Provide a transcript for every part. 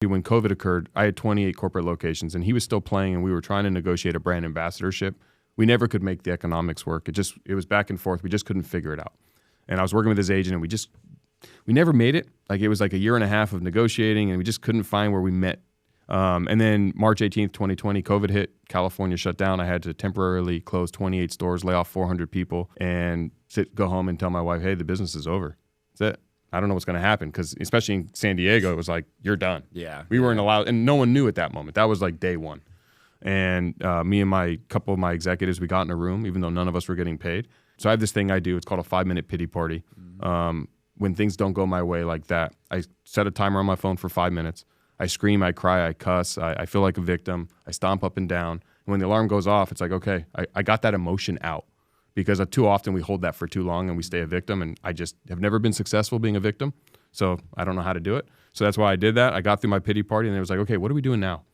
when COVID occurred, I had 28 corporate locations, and he was still playing, and we were trying to negotiate a brand ambassadorship. We never could make the economics work. It was back and forth. We just couldn't figure it out. And I was working with his agent, and we never made it. Like, it was like a year and a half of negotiating, and we just couldn't find where we met. And then March 18th, 2020, COVID hit. California shut down. I had to temporarily close 28 stores, lay off 400 people, and go home and tell my wife, hey, the business is over. That's it. I don't know what's going to happen, because especially in San Diego, it was like, you're done. Yeah. We weren't allowed, and no one knew at that moment. That was like day one. And me and my couple of my executives, we got in a room, even though none of us were getting paid. So I have this thing I do. It's called a 5-minute pity party. When things don't go my way like that, I set a timer on my phone for 5 minutes. I scream, I cry, I cuss, I feel like a victim. I stomp up and down. And when the alarm goes off, it's like, okay, I got that emotion out. Because too often we hold that for too long and we stay a victim, and I just have never been successful being a victim, so I don't know how to do it. So that's why I did that. I got through my pity party, and it was like, okay, what are we doing now?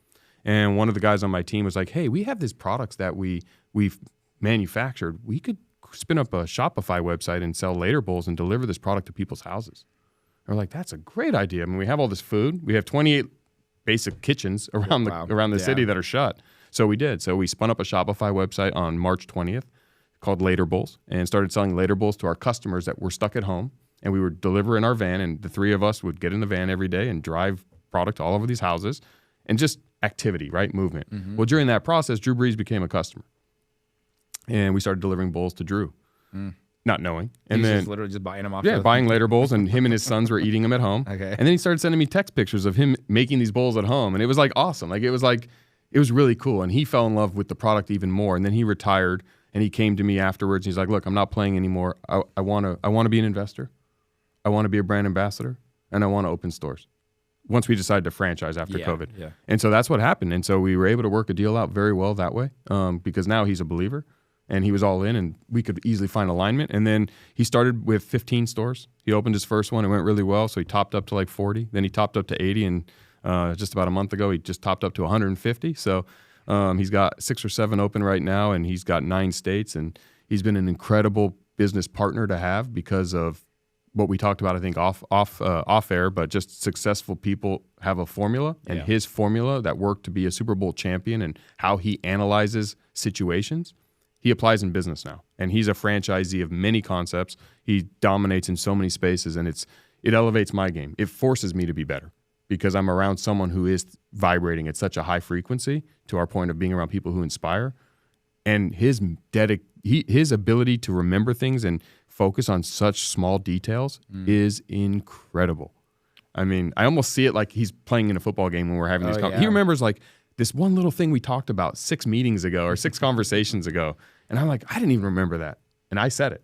And one of the guys on my team was like, hey, we have these products that we've manufactured. We could spin up a Shopify website and sell later bowls and deliver this product to people's houses. And we're like, that's a great idea. I mean, we have all this food. We have 28 basic kitchens around the city that are shut. So we did. So we spun up a Shopify website on March 20th. Called Later Bowls, and started selling Later Bowls to our customers that were stuck at home, and we would deliver in our van, and the three of us would get in the van every day and drive product all over these houses, and just activity, right? Movement. Mm-hmm. Well, during that process, Drew Brees became a customer, and we started delivering bowls to Drew, not knowing. And He's then just literally just buying them off. Yeah, buying Later Bowls, and him and his sons were eating them at home. Okay. And then he started sending me text pictures of him making these bowls at home, and it was like awesome. It was really cool, and he fell in love with the product even more. And then he retired. And he came to me afterwards. And he's like, "Look, I'm not playing anymore. I want to be an investor. I want to be a brand ambassador, and I want to open stores." Once we decided to franchise after COVID, and so that's what happened. And so we were able to work a deal out very well that way, because now he's a believer, and he was all in, and we could easily find alignment. And then he started with 15 stores. He opened his first one. It went really well, so he topped up to like 40. Then he topped up to 80, and just about a month ago, he just topped up to 150. So. He's got 6 or 7 open right now, and he's got 9 states, and he's been an incredible business partner to have because of what we talked about, I think, off air, but just successful people have a formula, and his formula that worked to be a Super Bowl champion and how he analyzes situations, he applies in business now. And he's a franchisee of many concepts. He dominates in so many spaces, and it elevates my game. It forces me to be better, because I'm around someone who is vibrating at such a high frequency, to our point of being around people who inspire. And his ability to remember things and focus on such small details is incredible. I mean, I almost see it like he's playing in a football game when we're having these conversations. He remembers like this one little thing we talked about 6 meetings ago or 6 conversations ago. And I'm like, I didn't even remember that. And I said it.